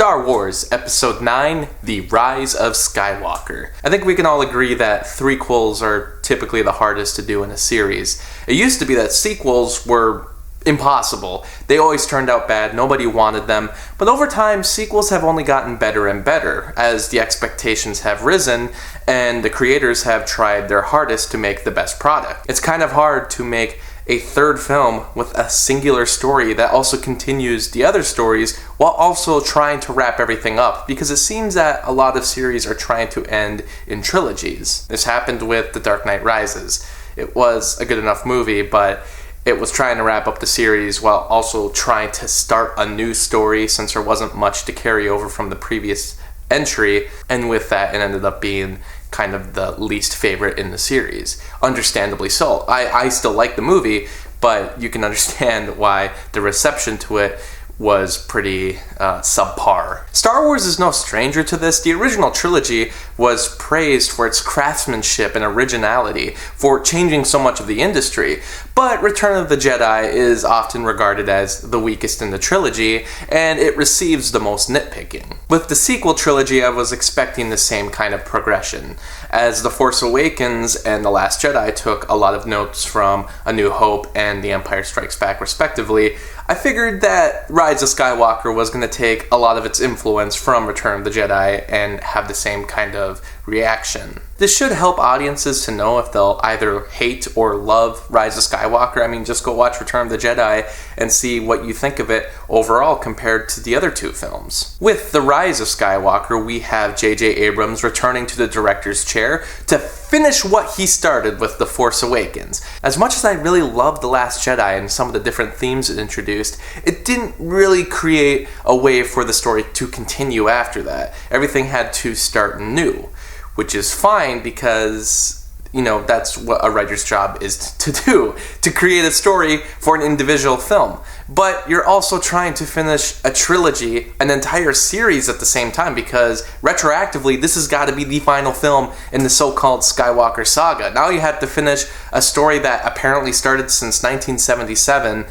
Star Wars Episode 9, The Rise of Skywalker. I think we can all agree that threequels are typically the hardest to do in a series. It used to be that sequels were impossible. They always turned out bad, nobody wanted them, but over time, sequels have only gotten better and better as the expectations have risen and the creators have tried their hardest to make the best product. It's kind of hard to make a third film with a singular story that also continues the other stories while also trying to wrap everything up, because it seems that a lot of series are trying to end in trilogies. This happened with The Dark Knight Rises. It was a good enough movie, but it was trying to wrap up the series while also trying to start a new story since there wasn't much to carry over from the previous entry, and with that it ended up being kind of the least favorite in the series. Understandably so. I still like the movie, but you can understand why the reception to it was pretty subpar. Star Wars is no stranger to this. The original trilogy was praised for its craftsmanship and originality, for changing so much of the industry, but Return of the Jedi is often regarded as the weakest in the trilogy, and it receives the most nitpicking. With the sequel trilogy, I was expecting the same kind of progression, as The Force Awakens and The Last Jedi took a lot of notes from A New Hope and The Empire Strikes Back respectively. I figured that Rise of Skywalker was going to take a lot of its influence from Return of the Jedi and have the same kind of reaction. This should help audiences to know if they'll either hate or love Rise of Skywalker. I mean, just go watch Return of the Jedi and see what you think of it overall compared to the other two films. With The Rise of Skywalker, we have J.J. Abrams returning to the director's chair to finish what he started with The Force Awakens. As much as I really loved The Last Jedi and some of the different themes it introduced, it didn't really create a way for the story to continue after that. Everything had to start new, which is fine because, you know, that's what a writer's job is to do, to create a story for an individual film. But you're also trying to finish a trilogy, an entire series at the same time, because retroactively, this has got to be the final film in the so-called Skywalker saga. Now you have to finish a story that apparently started since 1977,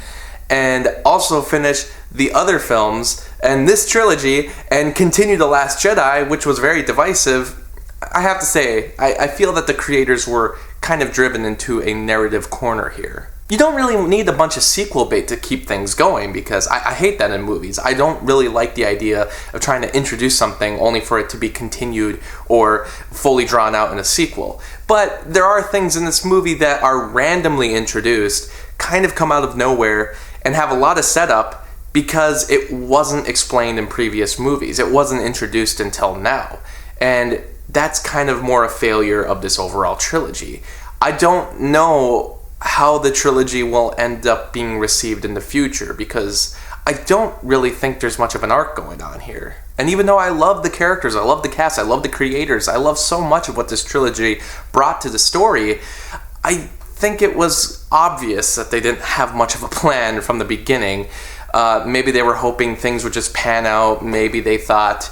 and also finish the other films and this trilogy, and continue The Last Jedi, which was very divisive. I have to say, I feel that the creators were kind of driven into a narrative corner here. You don't really need a bunch of sequel bait to keep things going, because I hate that in movies. I don't really like the idea of trying to introduce something only for it to be continued or fully drawn out in a sequel. But there are things in this movie that are randomly introduced, kind of come out of nowhere, and have a lot of setup because it wasn't explained in previous movies. It wasn't introduced until now. And that's kind of more a failure of this overall trilogy. I don't know how the trilogy will end up being received in the future, because I don't really think there's much of an arc going on here. And even though I love the characters, I love the cast, I love the creators, I love so much of what this trilogy brought to the story, I think it was obvious that they didn't have much of a plan from the beginning. Maybe they were hoping things would just pan out. Maybe they thought,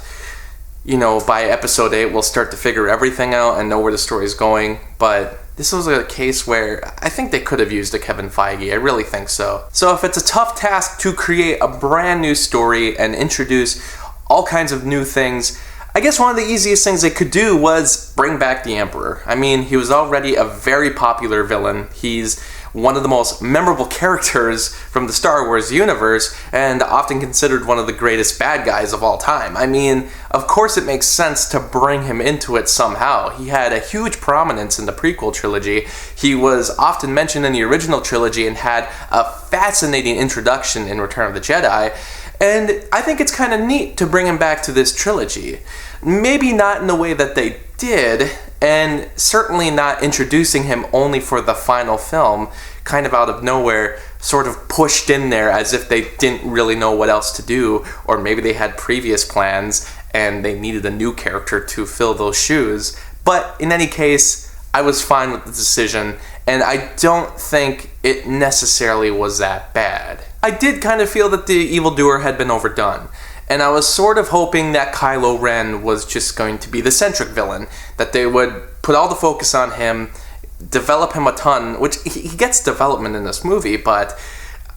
you know, by episode 8 we'll start to figure everything out and know where the story's going. But this was a case where I think they could have used a Kevin Feige. I really think so. So if it's a tough task to create a brand new story and introduce all kinds of new things, I guess one of the easiest things they could do was bring back the Emperor. I mean, he was already a very popular villain. He's one of the most memorable characters from the Star Wars universe, and often considered one of the greatest bad guys of all time. I mean, of course it makes sense to bring him into it somehow. He had a huge prominence in the prequel trilogy. He was often mentioned in the original trilogy and had a fascinating introduction in Return of the Jedi. And I think it's kind of neat to bring him back to this trilogy. Maybe not in the way that they did, and certainly not introducing him only for the final film, kind of out of nowhere, sort of pushed in there as if they didn't really know what else to do, or maybe they had previous plans and they needed a new character to fill those shoes. But in any case, I was fine with the decision, and I don't think it necessarily was that bad. I did kind of feel that the evildoer had been overdone, and I was sort of hoping that Kylo Ren was just going to be the centric villain, that they would put all the focus on him, develop him a ton, which he gets development in this movie, but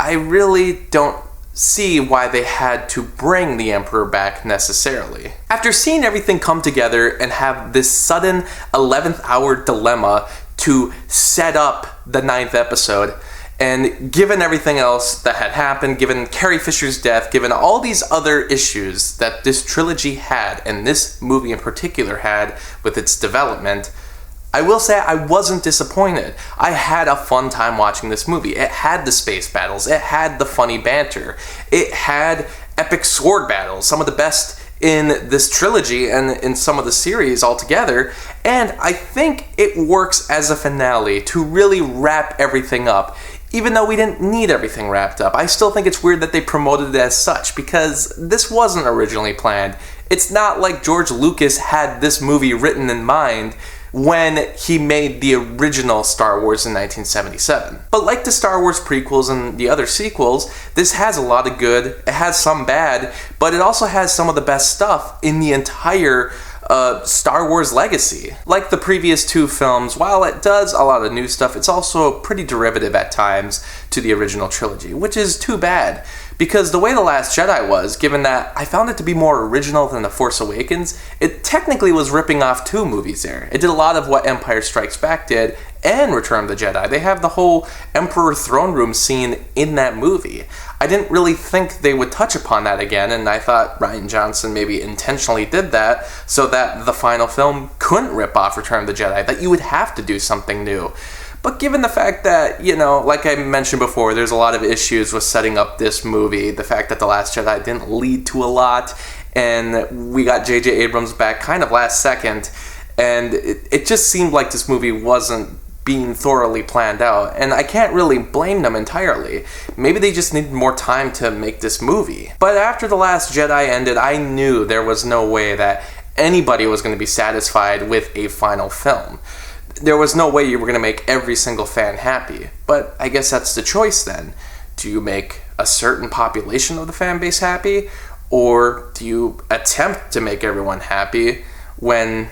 I really don't see why they had to bring the Emperor back necessarily. After seeing everything come together and have this sudden 11th hour dilemma to set up the 9th episode, and given everything else that had happened, given Carrie Fisher's death, given all these other issues that this trilogy had, and this movie in particular had with its development, I will say I wasn't disappointed. I had a fun time watching this movie. It had the space battles, it had the funny banter, it had epic sword battles, some of the best in this trilogy and in some of the series altogether, and I think it works as a finale to really wrap everything up. Even though we didn't need everything wrapped up, I still think it's weird that they promoted it as such, because this wasn't originally planned. It's not like George Lucas had this movie written in mind when he made the original Star Wars in 1977. But like the Star Wars prequels and the other sequels, this has a lot of good, it has some bad, but it also has some of the best stuff in the entire Star Wars legacy. Like the previous two films, while it does a lot of new stuff, it's also pretty derivative at times to the original trilogy, which is too bad. Because the way The Last Jedi was, given that I found it to be more original than The Force Awakens, it technically was ripping off two movies there. It did a lot of what Empire Strikes Back did and Return of the Jedi. They have the whole Emperor throne room scene in that movie. I didn't really think they would touch upon that again, and I thought Rian Johnson maybe intentionally did that so that the final film couldn't rip off Return of the Jedi, that you would have to do something new. But given the fact that, like I mentioned before, there's a lot of issues with setting up this movie, the fact that The Last Jedi didn't lead to a lot, and we got J.J. Abrams back kind of last second, and it just seemed like this movie wasn't being thoroughly planned out, and I can't really blame them entirely. Maybe they just needed more time to make this movie. But after The Last Jedi ended, I knew there was no way that anybody was going to be satisfied with a final film. There was no way you were going to make every single fan happy. But I guess that's the choice then. Do you make a certain population of the fan base happy? Or do you attempt to make everyone happy when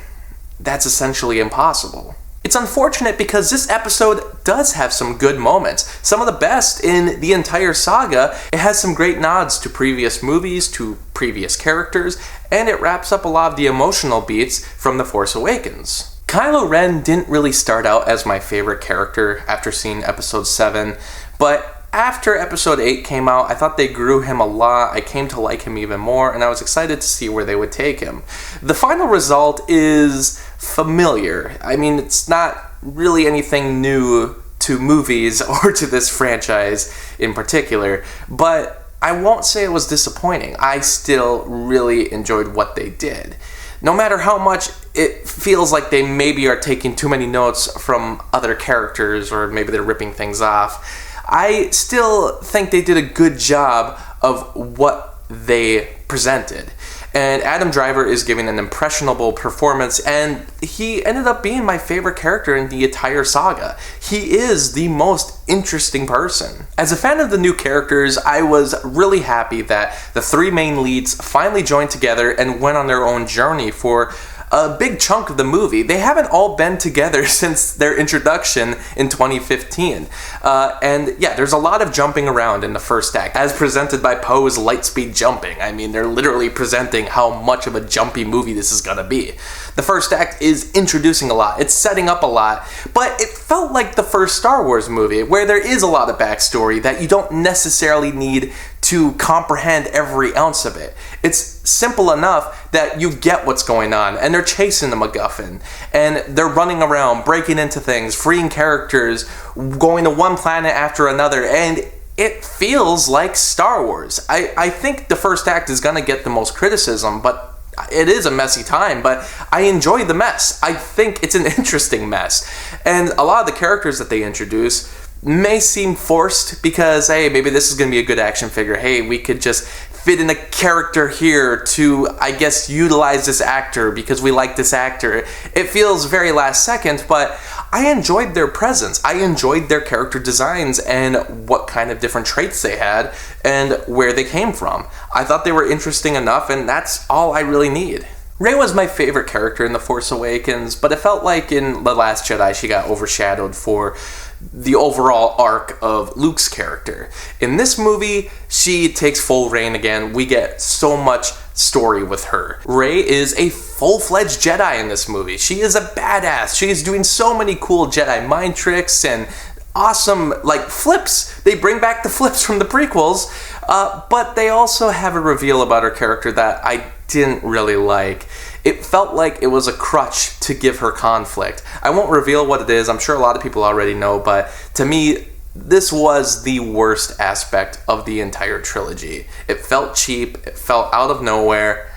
that's essentially impossible? It's unfortunate because this episode does have some good moments, some of the best in the entire saga. It has some great nods to previous movies, to previous characters, and it wraps up a lot of the emotional beats from The Force Awakens. Kylo Ren didn't really start out as my favorite character after seeing Episode 7, but after Episode 8 came out, I thought they grew him a lot, I came to like him even more, and I was excited to see where they would take him. The final result is familiar. I mean, it's not really anything new to movies or to this franchise in particular, but I won't say it was disappointing. I still really enjoyed what they did. No matter how much it feels like they maybe are taking too many notes from other characters, or maybe they're ripping things off, I still think they did a good job of what they presented. And Adam Driver is giving an impressionable performance, and he ended up being my favorite character in the entire saga. He is the most interesting person. As a fan of the new characters, I was really happy that the three main leads finally joined together and went on their own journey for a big chunk of the movie. They haven't all been together since their introduction in 2015. And yeah, there's a lot of jumping around in the first act, as presented by Poe's lightspeed jumping. I mean, they're literally presenting how much of a jumpy movie this is gonna be. The first act is introducing a lot, it's setting up a lot, but it felt like the first Star Wars movie, where there is a lot of backstory that you don't necessarily need to comprehend every ounce of it. It's simple enough that you get what's going on, and they're chasing the MacGuffin, and they're running around, breaking into things, freeing characters, going to one planet after another, and it feels like Star Wars. I think the first act is gonna get the most criticism, but it is a messy time, but I enjoy the mess. I think it's an interesting mess. And a lot of the characters that they introduce may seem forced because, hey, maybe this is going to be a good action figure. Hey, we could just fit in a character here to, I guess, utilize this actor because we like this actor. It feels very last second, but I enjoyed their presence. I enjoyed their character designs and what kind of different traits they had and where they came from. I thought they were interesting enough, and that's all I really need. Rey was my favorite character in The Force Awakens, but it felt like in The Last Jedi she got overshadowed for the overall arc of Luke's character. In this movie, she takes full reign again. We get so much story with her. Rey is a full-fledged Jedi in this movie. She is a badass. She is doing so many cool Jedi mind tricks and awesome, flips. They bring back the flips from the prequels, but they also have a reveal about her character that I didn't really like. It felt like it was a crutch to give her conflict. I won't reveal what it is. I'm sure a lot of people already know, but to me, this was the worst aspect of the entire trilogy. It felt cheap. It felt out of nowhere.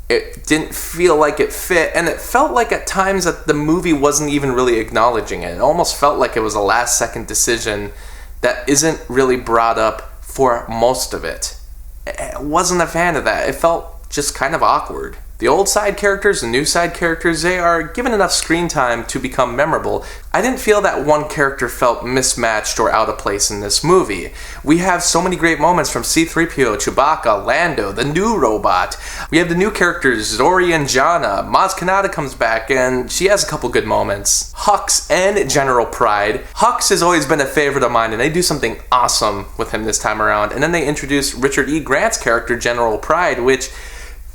It didn't feel like it fit, and it felt like at times that the movie wasn't even really acknowledging it. It almost felt like it was a last-second decision that isn't really brought up for most of it. I wasn't a fan of that. It felt just kind of awkward. The old side characters and new side characters, they are given enough screen time to become memorable. I didn't feel that one character felt mismatched or out of place in this movie. We have so many great moments from C-3PO, Chewbacca, Lando, the new robot. We have the new characters, Zori and Jannah. Maz Kanata comes back and she has a couple good moments. Hux and General Pride. Hux has always been a favorite of mine and they do something awesome with him this time around. And then they introduce Richard E. Grant's character, General Pride, which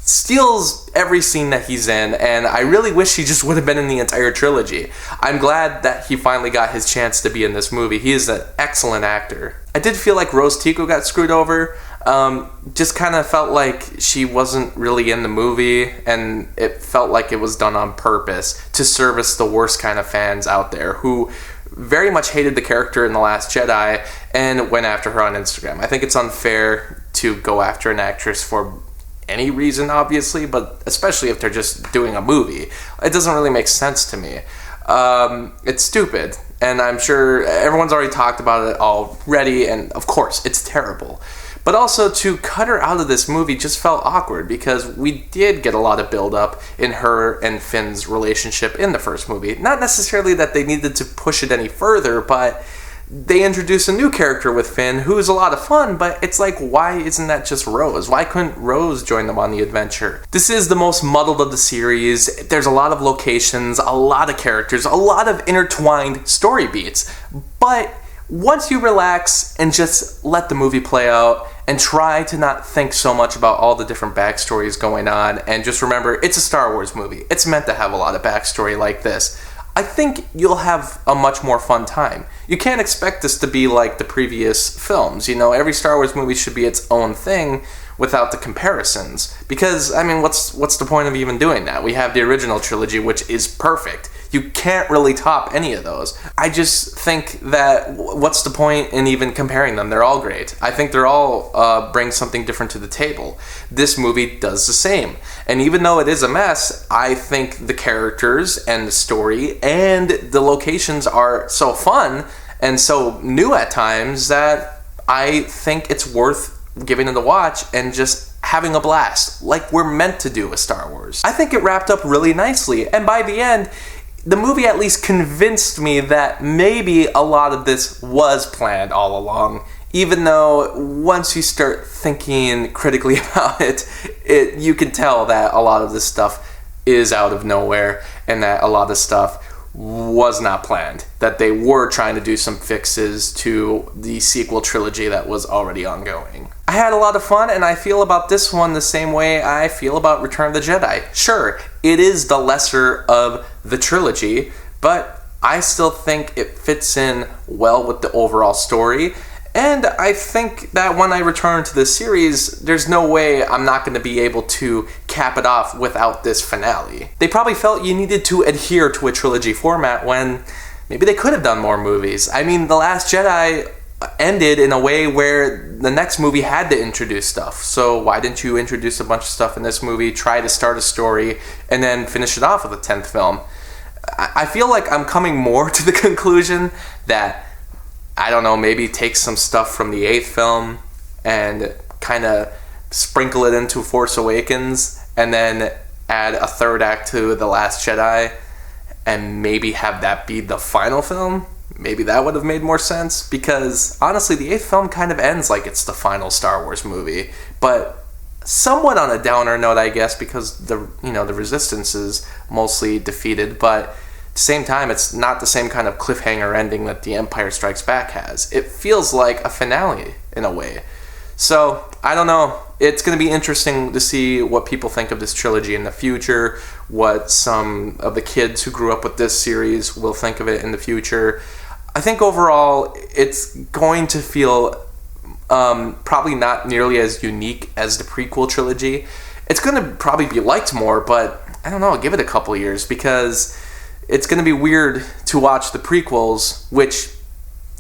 steals every scene that he's in, and I really wish he just would have been in the entire trilogy. I'm glad that he finally got his chance to be in this movie. He is an excellent actor. I did feel like Rose Tico got screwed over. Just kind of felt like she wasn't really in the movie, and it felt like it was done on purpose to service the worst kind of fans out there who very much hated the character in The Last Jedi and went after her on Instagram. I think it's unfair to go after an actress for any reason, obviously, but especially if they're just doing a movie. It doesn't really make sense to me. It's stupid, and I'm sure everyone's already talked about it already, and of course, it's terrible. But also, to cut her out of this movie just felt awkward, because we did get a lot of build-up in her and Finn's relationship in the first movie. Not necessarily that they needed to push it any further, but they introduce a new character with Finn who's a lot of fun, but it's like, why isn't that just Rose? Why couldn't Rose join them on the adventure? This is the most muddled of the series. There's a lot of locations, a lot of characters, a lot of intertwined story beats. But once you relax and just let the movie play out and try to not think so much about all the different backstories going on, and just remember, it's a Star Wars movie. It's meant to have a lot of backstory like this. I think you'll have a much more fun time. You can't expect this to be like the previous films. You know, every Star Wars movie should be its own thing without the comparisons. Because, I mean, what's the point of even doing that? We have the original trilogy, which is perfect. You can't really top any of those. I just think that what's the point in even comparing them? They're all great. I think they're all bring something different to the table. This movie does the same. And even though it is a mess, I think the characters and the story and the locations are so fun and so new at times that I think it's worth giving it a watch and just having a blast, like we're meant to do with Star Wars. I think it wrapped up really nicely, and by the end, the movie at least convinced me that maybe a lot of this was planned all along, even though once you start thinking critically about it, you can tell that a lot of this stuff is out of nowhere and that a lot of stuff was not planned, that they were trying to do some fixes to the sequel trilogy that was already ongoing. I had a lot of fun, and I feel about this one the same way I feel about Return of the Jedi. Sure, it is the lesser of the trilogy, but I still think it fits in well with the overall story. And I think that when I return to this series, there's no way I'm not going to be able to cap it off without this finale. They probably felt you needed to adhere to a trilogy format when maybe they could have done more movies. I mean, The Last Jedi ended in a way where the next movie had to introduce stuff. So why didn't you introduce a bunch of stuff in this movie, try to start a story, and then finish it off with a 10th film? I feel like I'm coming more to the conclusion that, I don't know, maybe take some stuff from the 8th film and kind of sprinkle it into Force Awakens and then add a third act to The Last Jedi and maybe have that be the final film. Maybe that would have made more sense, because honestly the 8th film kind of ends like it's the final Star Wars movie, but somewhat on a downer note, I guess, because the Resistance is mostly defeated, but at the same time, it's not the same kind of cliffhanger ending that The Empire Strikes Back has. It feels like a finale in a way. So, I don't know. It's going to be interesting to see what people think of this trilogy in the future, what some of the kids who grew up with this series will think of it in the future. I think overall, it's going to feel probably not nearly as unique as the prequel trilogy. It's going to probably be liked more, but I don't know, give it a couple years, because it's going to be weird to watch the prequels, which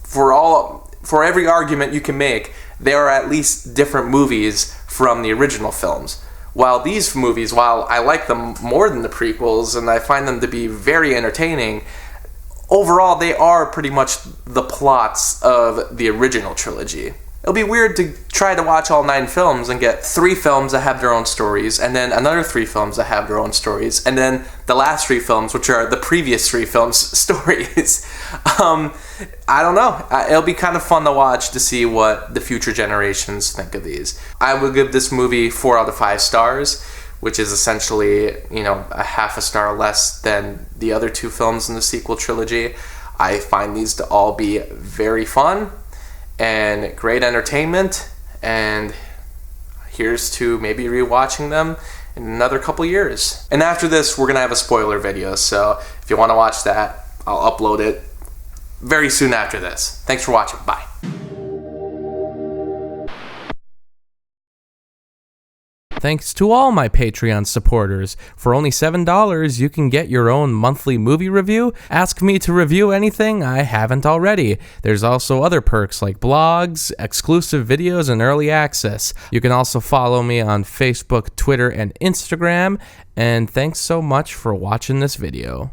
for every argument you can make, they are at least different movies from the original films. While these movies, while I like them more than the prequels and I find them to be very entertaining, overall they are pretty much the plots of the original trilogy. It'll be weird to try to watch all 9 films and get 3 films that have their own stories, and then another 3 films that have their own stories, and then the last 3 films, which are the previous 3 films' stories. I don't know. It'll be kind of fun to watch to see what the future generations think of these. I would give this movie 4 out of 5 stars, which is essentially, a half a star less than the other 2 films in the sequel trilogy. I find these to all be very fun and great entertainment, and here's to maybe rewatching them in another couple years. And after this, we're gonna have a spoiler video, so if you want to watch that, I'll upload it very soon after this. Thanks for watching. Bye. Thanks to all my Patreon supporters. For only $7, you can get your own monthly movie review. Ask me to review anything I haven't already. There's also other perks like blogs, exclusive videos, and early access. You can also follow me on Facebook, Twitter, and Instagram. And thanks so much for watching this video.